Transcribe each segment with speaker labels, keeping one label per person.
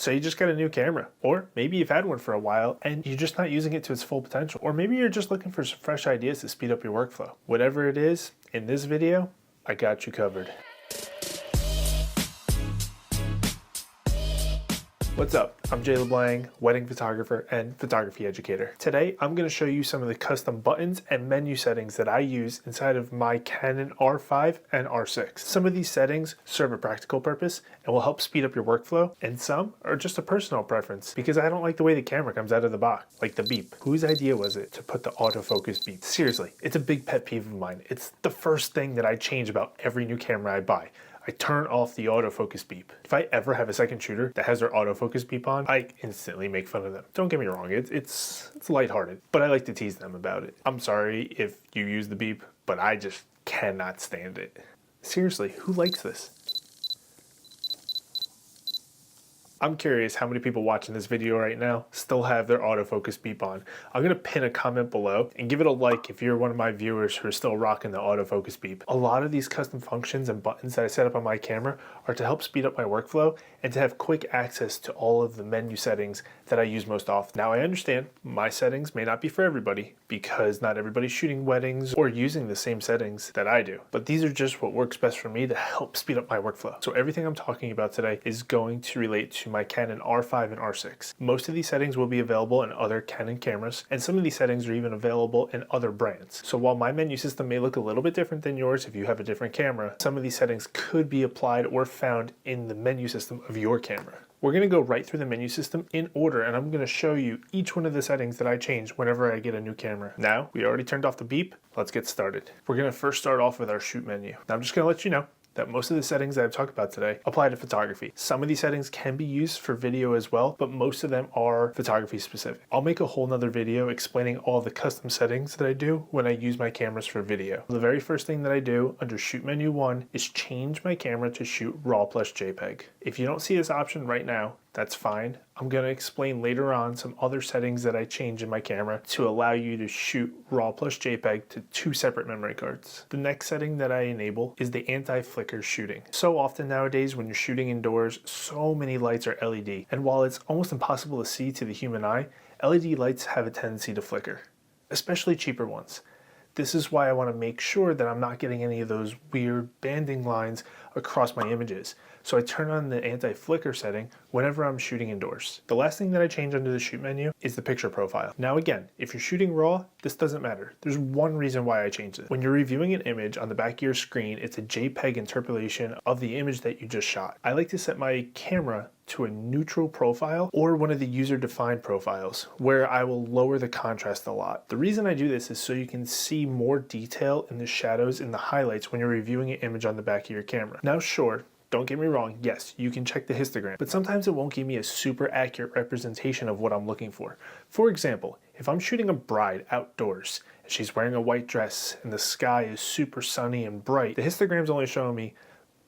Speaker 1: Say you just got a new camera, or maybe you've had one for a while and you're just not using it to its full potential, or maybe you're just looking for some fresh ideas to speed up your workflow. Whatever it is, in this video, I got you covered. What's up? I'm Jay LeBlanc, wedding photographer and photography educator. Today, I'm going to show you some of the custom buttons and menu settings that I use inside of my Canon R5 and R6. Some of these settings serve a practical purpose and will help speed up your workflow, and some are just a personal preference because I don't like the way the camera comes out of the box, like the beep. Whose idea was it to put the autofocus beep? Seriously, it's a big pet peeve of mine. It's the first thing that I change about every new camera I buy. I turn off the autofocus beep. If I ever have a second shooter that has their autofocus beep on, I instantly make fun of them. Don't get me wrong, it's lighthearted, but I like to tease them about it. I'm sorry if you use the beep, but I just cannot stand it. Seriously, who likes this? I'm curious how many people watching this video right now still have their autofocus beep on. I'm going to pin a comment below and give it a like if you're one of my viewers who are still rocking the autofocus beep. A lot of these custom functions and buttons that I set up on my camera are to help speed up my workflow and to have quick access to all of the menu settings that I use most often. Now I understand my settings may not be for everybody because not everybody's shooting weddings or using the same settings that I do, but these are just what works best for me to help speed up my workflow. So everything I'm talking about today is going to relate to my Canon R5 and R6. Most of these settings will be available in other Canon cameras, and some of these settings are even available in other brands. So while my menu system may look a little bit different than yours if you have a different camera, some of these settings could be applied or found in the menu system of your camera. We're going to go right through the menu system in order, and I'm going to show you each one of the settings that I change whenever I get a new camera. Now, we already turned off the beep. Let's get started. We're going to first start off with our shoot menu. Now, I'm just going to let you know that most of the settings that I've talked about today apply to photography. Some of these settings can be used for video as well, but most of them are photography specific. I'll make a whole nother video explaining all the custom settings that I do when I use my cameras for video. The very first thing that I do under shoot menu 1 is change my camera to shoot RAW plus JPEG. If you don't see this option right now, that's fine. I'm going to explain later on some other settings that I change in my camera to allow you to shoot RAW plus JPEG to 2 separate memory cards. The next setting that I enable is the anti-flicker shooting. So often nowadays when you're shooting indoors, so many lights are LED, and while it's almost impossible to see to the human eye, LED lights have a tendency to flicker, especially cheaper ones. This is why I want to make sure that I'm not getting any of those weird banding lines across my images. So I turn on the anti-flicker setting whenever I'm shooting indoors. The last thing that I change under the shoot menu is the picture profile. Now again, if you're shooting RAW, this doesn't matter. There's one reason why I changed it. When you're reviewing an image on the back of your screen, it's a JPEG interpolation of the image that you just shot. I like to set my camera to a neutral profile or one of the user-defined profiles where I will lower the contrast a lot. The reason I do this is so you can see more detail in the shadows and the highlights when you're reviewing an image on the back of your camera. Now sure, don't get me wrong, yes, you can check the histogram, but sometimes it won't give me a super accurate representation of what I'm looking for. For example, if I'm shooting a bride outdoors and she's wearing a white dress and the sky is super sunny and bright, the histogram's only showing me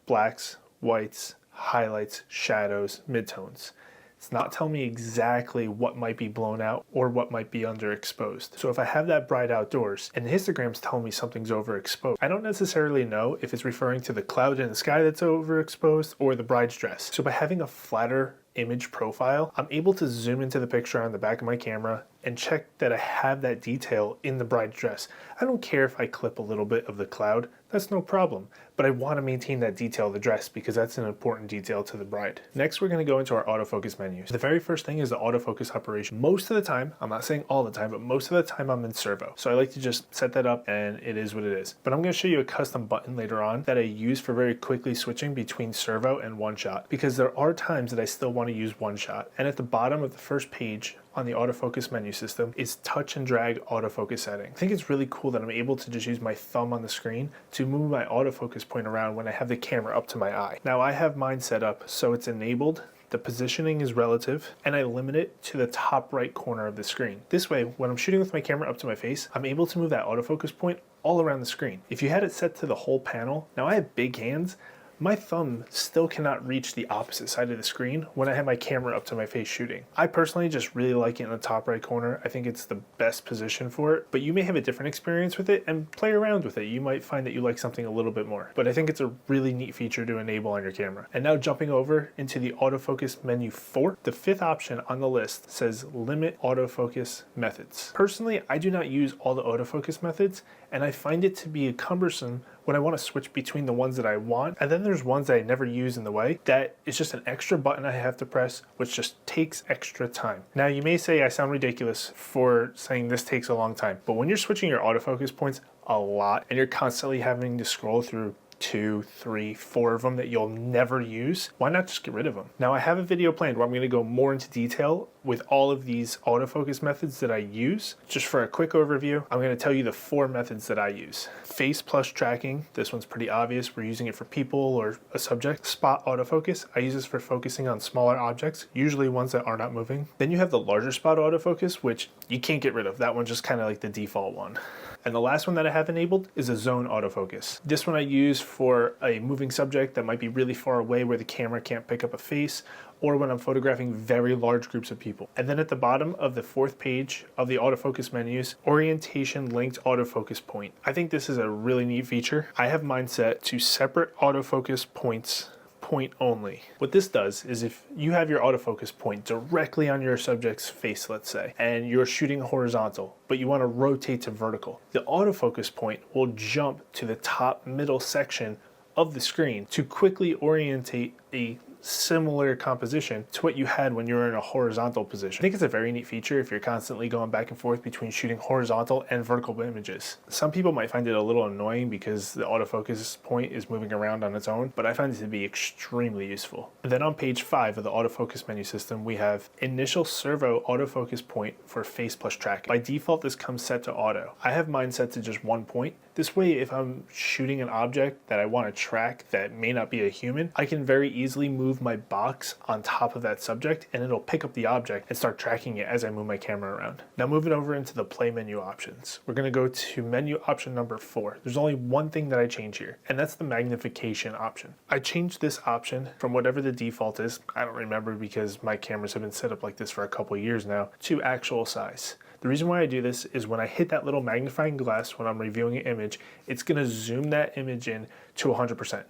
Speaker 1: blacks, whites, highlights, shadows, midtones. It's not telling me exactly what might be blown out or what might be underexposed. So if I have that bride outdoors and the histogram's telling me something's overexposed, I don't necessarily know if it's referring to the cloud in the sky that's overexposed or the bride's dress. So by having a flatter image profile, I'm able to zoom into the picture on the back of my camera and check that I have that detail in the bride's dress. I don't care if I clip a little bit of the cloud, that's no problem, but I want to maintain that detail of the dress because that's an important detail to the bride. Next, we're going to go into our autofocus menus. The very first thing is the autofocus operation. Most of the time, I'm not saying all the time, but most of the time I'm in servo. So I like to just set that up and it is what it is. But I'm going to show you a custom button later on that I use for very quickly switching between servo and one shot, because there are times that I still want to use one shot. And at the bottom of the first page on the autofocus menu system is touch and drag autofocus setting. I think it's really cool that I'm able to just use my thumb on the screen to move my autofocus point around when I have the camera up to my eye. Now I have mine set up so it's enabled, the positioning is relative, and I limit it to the top right corner of the screen. This way, when I'm shooting with my camera up to my face, I'm able to move that autofocus point all around the screen. If you had it set to the whole panel, now I have big hands, my thumb still cannot reach the opposite side of the screen when I have my camera up to my face shooting. I personally just really like it in the top right corner. I think it's the best position for it, but you may have a different experience with it and play around with it. You might find that you like something a little bit more, but I think it's a really neat feature to enable on your camera. And now jumping over into the autofocus menu 4, the 5th option on the list says limit autofocus methods. Personally, I do not use all the autofocus methods, and I find it to be cumbersome when I want to switch between the ones that I want, and then there's ones that I never use in the way that is just an extra button I have to press, which just takes extra time. Now you may say I sound ridiculous for saying this takes a long time, but when you're switching your autofocus points a lot and you're constantly having to scroll through 2, 3, 4 of them that you'll never use, why not just get rid of them? Now I have a video planned where I'm going to go more into detail with all of these autofocus methods that I use. Just for a quick overview, I'm going to tell you the 4 methods that I use. Face plus tracking, this one's pretty obvious. We're using it for people or a subject. Spot autofocus, I use this for focusing on smaller objects, usually ones that are not moving. Then you have the larger spot autofocus, which you can't get rid of. That one's just kind of like the default one. And the last one that I have enabled is a zone autofocus. This one I use for a moving subject that might be really far away where the camera can't pick up a face, or when I'm photographing very large groups of people. And then at the bottom of the 4th page of the autofocus menus, orientation linked autofocus point. I think this is a really neat feature. I have mine set to separate autofocus points, point only. What this does is if you have your autofocus point directly on your subject's face, let's say, and you're shooting horizontal, but you want to rotate to vertical, the autofocus point will jump to the top middle section of the screen to quickly orientate a similar composition to what you had when you were in a horizontal position. I think it's a very neat feature if you're constantly going back and forth between shooting horizontal and vertical images. Some people might find it a little annoying because the autofocus point is moving around on its own, but I find it to be extremely useful. And then on page 5 of the autofocus menu system, we have initial servo autofocus point for face plus tracking. By default, this comes set to auto. I have mine set to just 1 point. This way, if I'm shooting an object that I want to track that may not be a human, I can very easily move my box on top of that subject and it'll pick up the object and start tracking it as I move my camera around. Now moving over into the play menu options, we're going to go to menu option number 4. There's only one thing that I change here, and that's the magnification option. I changed this option from whatever the default is, I don't remember because my cameras have been set up like this for a couple years now, to actual size. The reason why I do this is when I hit that little magnifying glass when I'm reviewing an image, it's going to zoom that image in to 100%,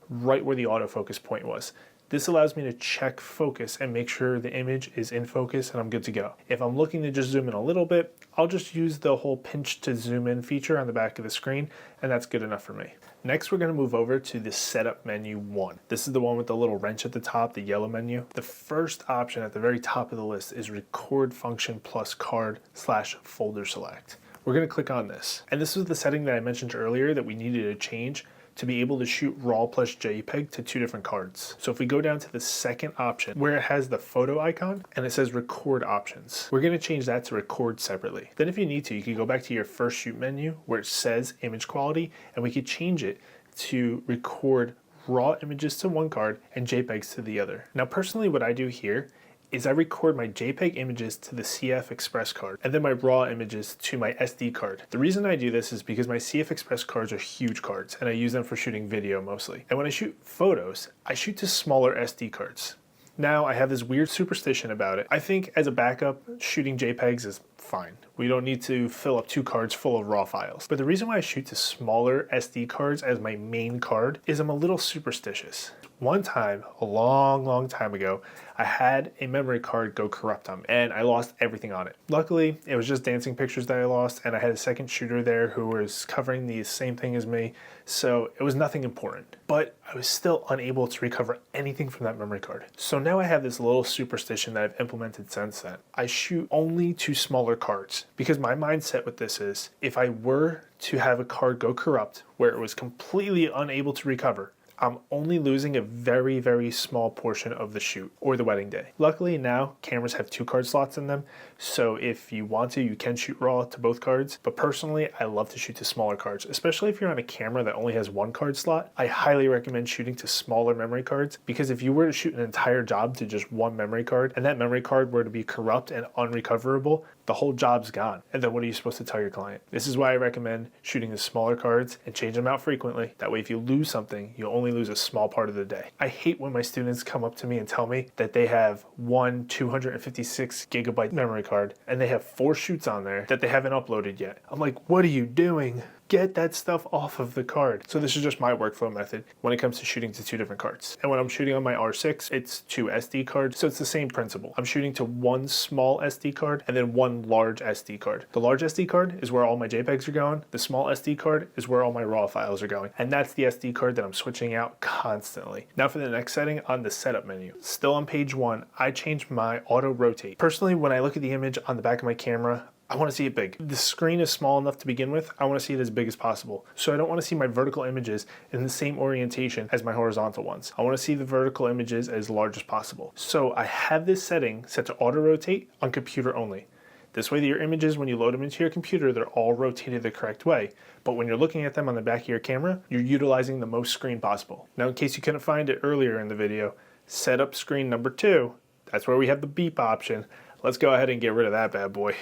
Speaker 1: right where the autofocus point was. This allows me to check focus and make sure the image is in focus and I'm good to go. If I'm looking to just zoom in a little bit, I'll just use the whole pinch to zoom in feature on the back of the screen, and that's good enough for me. Next, we're going to move over to the setup menu 1. This is the one with the little wrench at the top, the yellow menu. The first option at the very top of the list is record function plus card / folder select. We're going to click on this. And this was the setting that I mentioned earlier that we needed to change to be able to shoot RAW plus JPEG to 2 different cards. So if we go down to the second option where it has the photo icon and it says record options, we're going to change that to record separately. Then if you need to, you can go back to your first shoot menu where it says image quality, and we could change it to record RAW images to one card and JPEGs to the other. Now personally, what I do here is I record my JPEG images to the CF Express card and then my RAW images to my SD card. The reason I do this is because my CF Express cards are huge cards and I use them for shooting video mostly. And when I shoot photos, I shoot to smaller SD cards. Now I have this weird superstition about it. I think as a backup, shooting JPEGs is fine. We don't need to fill up 2 cards full of RAW files. But the reason why I shoot to smaller SD cards as my main card is I'm a little superstitious. One time, a long time ago, I had a memory card go corrupt on me and I lost everything on it. Luckily, it was just dancing pictures that I lost, and I had a second shooter there who was covering the same thing as me, so it was nothing important. But I was still unable to recover anything from that memory card. So now I have this little superstition that I've implemented since then. I shoot only to smaller cards because my mindset with this is if I were to have a card go corrupt where it was completely unable to recover, I'm only losing a very small portion of the shoot or the wedding day. Luckily now cameras have 2 card slots in them, so if you want to, you can shoot RAW to both cards. But personally, I love to shoot to smaller cards, especially if you're on a camera that only has 1 card slot. I highly recommend shooting to smaller memory cards because if you were to shoot an entire job to just 1 memory card and that memory card were to be corrupt and unrecoverable, the whole job's gone. And then what are you supposed to tell your client? This is why I recommend shooting the smaller cards and change them out frequently. That way if you lose something, you only only lose a small part of the day. I hate when my students come up to me and tell me that they have one 256 gigabyte memory card and they have 4 shoots on there that they haven't uploaded yet. I'm like, what are you doing? Get that stuff off of the card. So this is just my workflow method when it comes to shooting to 2 different cards. And when I'm shooting on my R6, it's 2 SD cards. So it's the same principle. I'm shooting to 1 small SD card and then 1 large SD card. The large SD card is where all my JPEGs are going. The small SD card is where all my RAW files are going. And that's the SD card that I'm switching out constantly. Now for the next setting on the setup menu. Still on page 1, I changed my auto rotate. Personally, when I look at the image on the back of my camera, I want to see it big. The screen is small enough to begin with. I want to see it as big as possible. So I don't want to see my vertical images in the same orientation as my horizontal ones. I want to see the vertical images as large as possible. So I have this setting set to auto rotate on computer only. This way your images, when you load them into your computer, they're all rotated the correct way. But when you're looking at them on the back of your camera, you're utilizing the most screen possible. Now, in case you couldn't find it earlier in the video, setup screen number 2, that's where we have the beep option. Let's go ahead and get rid of that bad boy,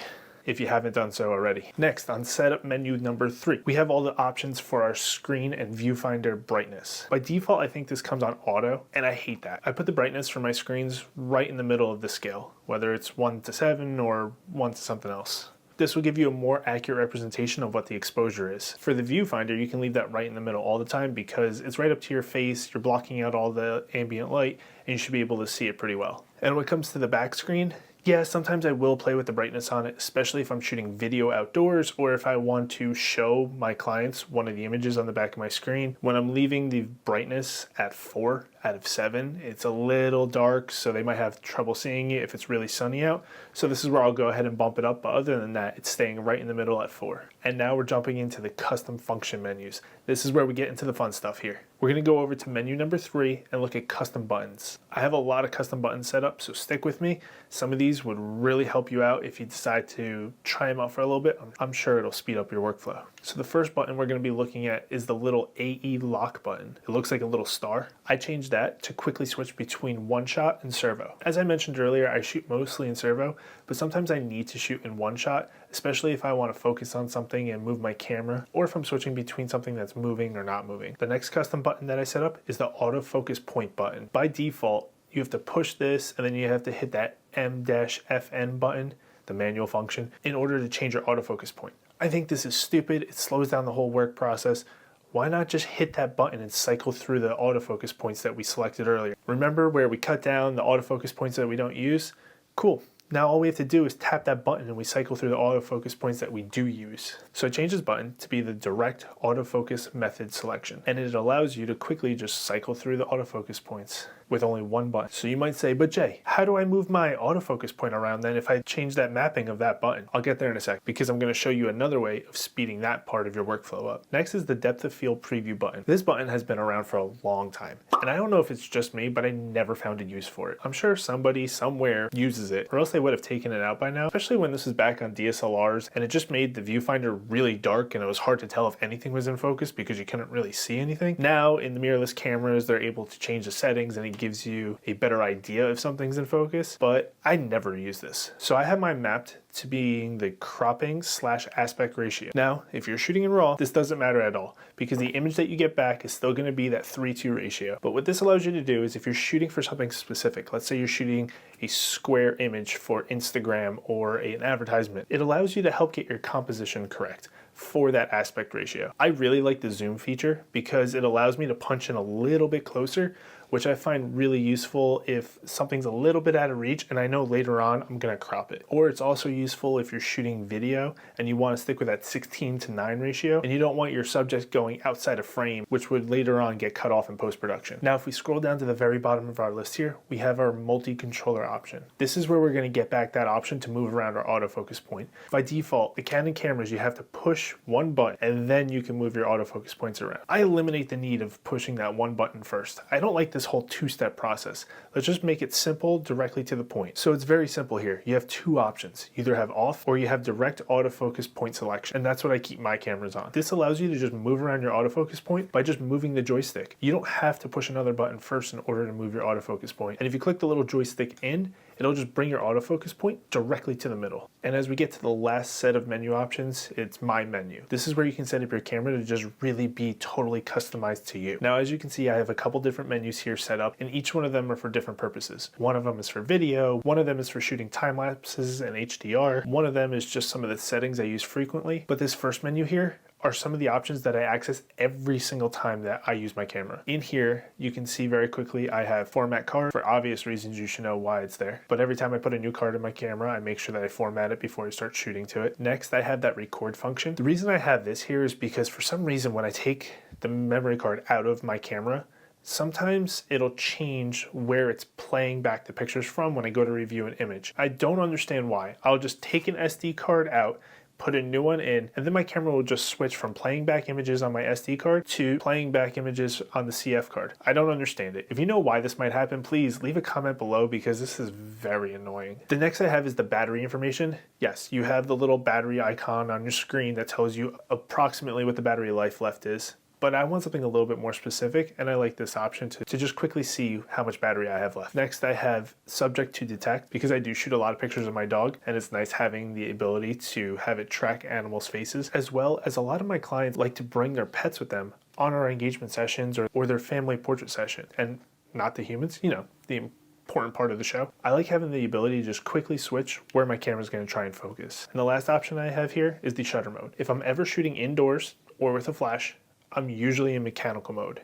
Speaker 1: if you haven't done so already. Next, on setup menu number 3, we have all the options for our screen and viewfinder brightness. By default, I think this comes on auto, and I hate that. I put the brightness for my screens right in the middle of the scale, whether it's 1:7 or 1 to something else. This will give you a more accurate representation of what the exposure is. For the viewfinder, you can leave that right in the middle all the time because it's right up to your face, you're blocking out all the ambient light, and you should be able to see it pretty well. And when it comes to the back screen, yeah, sometimes I will play with the brightness on it, especially if I'm shooting video outdoors or if I want to show my clients one of the images on the back of my screen. When I'm leaving the brightness at 4 out of 7, it's a little dark, so they might have trouble seeing it if it's really sunny out. So this is where I'll go ahead and bump it up, but other than that, it's staying right in the middle at 4. And now we're jumping into the custom function menus. This is where we get into the fun stuff here. We're gonna go over to menu number 3 and look at custom buttons. I have a lot of custom buttons set up, so stick with me. Some of these would really help you out if you decide to try them out for a little bit. I'm sure it'll speed up your workflow. So the first button we're gonna be looking at is the little AE lock button. It looks like a little star. I changed that to quickly switch between one shot and servo. As I mentioned earlier, I shoot mostly in servo, but sometimes I need to shoot in one shot, especially if I want to focus on something and move my camera, or if I'm switching between something that's moving or not moving. The next custom button that I set up is the autofocus point button. By default, you have to push this and then you have to hit that M-FN button, the manual function, in order to change your autofocus point. I think this is stupid. It slows down the whole work process. Why not just hit that button and cycle through the autofocus points that we selected earlier? Remember where we cut down the autofocus points that we don't use? Cool. Now all we have to do is tap that button and we cycle through the autofocus points that we do use. So I changed this button to be the direct autofocus method selection, and it allows you to quickly just cycle through the autofocus points with only one button. So you might say, but Jay, how do I move my autofocus point around then if I change that mapping of that button? I'll get there in a sec because I'm going to show you another way of speeding that part of your workflow up. Next is the depth of field preview button. This button has been around for a long time, and I don't know if it's just me, but I never found a use for it. I'm sure somebody somewhere uses it, or else they would have taken it out by now, especially when this was back on DSLRs and it just made the viewfinder really dark and it was hard to tell if anything was in focus because you couldn't really see anything. Now in the mirrorless cameras, they're able to change the settings and it gives you a better idea if something's in focus, but I never use this. So I have mine mapped to being the cropping / aspect ratio. Now, if you're shooting in RAW, this doesn't matter at all because the image that you get back is still gonna be that 3:2 ratio. But what this allows you to do is if you're shooting for something specific, let's say you're shooting a square image for Instagram or an advertisement, it allows you to help get your composition correct for that aspect ratio. I really like the zoom feature because it allows me to punch in a little bit closer, which I find really useful if something's a little bit out of reach and I know later on I'm gonna crop it. Or it's also useful if you're shooting video and you wanna stick with that 16:9 ratio and you don't want your subject going outside of frame, which would later on get cut off in post-production. Now, if we scroll down to the very bottom of our list here, we have our multi-controller option. This is where we're gonna get back that option to move around our autofocus point. By default, the Canon cameras, you have to push one button and then you can move your autofocus points around. I eliminate the need of pushing that one button first. I don't like this whole two-step process. Let's just make it simple, directly to the point. So it's very simple here. You have two options. You either have off or you have direct autofocus point selection, and that's what I keep my cameras on. This allows you to just move around your autofocus point by just moving the joystick. You don't have to push another button first in order to move your autofocus point. And if you click the little joystick in, it'll just bring your autofocus point directly to the middle. And as we get to the last set of menu options, it's My Menu. This is where you can set up your camera to just really be totally customized to you. Now, as you can see, I have a couple different menus here set up, and each one of them are for different purposes. One of them is for video, one of them is for shooting time lapses and HDR, one of them is just some of the settings I use frequently. But this first menu here are some of the options that I access every single time that I use my camera. In here, you can see very quickly I have format card. For obvious reasons, you should know why it's there. But every time I put a new card in my camera, I make sure that I format it before I start shooting to it. Next, I have that record function. The reason I have this here is because for some reason, when I take the memory card out of my camera, sometimes it'll change where it's playing back the pictures from when I go to review an image. I don't understand why. I'll just take an SD card out, put a new one in, and then my camera will just switch from playing back images on my SD card to playing back images on the CF card. I don't understand it. If you know why this might happen, please leave a comment below because this is very annoying. The next I have is the battery information. Yes, you have the little battery icon on your screen that tells you approximately what the battery life left is. But I want something a little bit more specific, and I like this option to just quickly see how much battery I have left. Next, I have subject to detect, because I do shoot a lot of pictures of my dog, and it's nice having the ability to have it track animals' faces, as well as a lot of my clients like to bring their pets with them on our engagement sessions or their family portrait session, and not the humans, you know, the important part of the show. I like having the ability to just quickly switch where my camera is going to try and focus. And the last option I have here is the shutter mode. If I'm ever shooting indoors or with a flash, I'm usually in mechanical mode.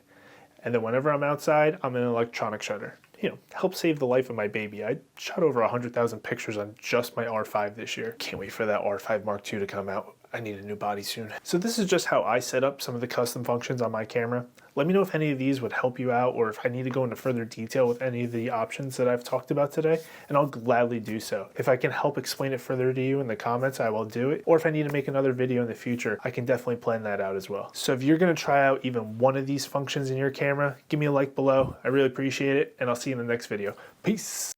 Speaker 1: And then whenever I'm outside, I'm in electronic shutter. You know, help save the life of my baby. I shot over 100,000 pictures on just my R5 this year. Can't wait for that R5 Mark II to come out. I need a new body soon. So this is just how I set up some of the custom functions on my camera. Let me know if any of these would help you out or if I need to go into further detail with any of the options that I've talked about today, and I'll gladly do so. If I can help explain it further to you in the comments, I will do it. Or if I need to make another video in the future, I can definitely plan that out as well. So if you're gonna try out even one of these functions in your camera, give me a like below. I really appreciate it, and I'll see you in the next video. Peace.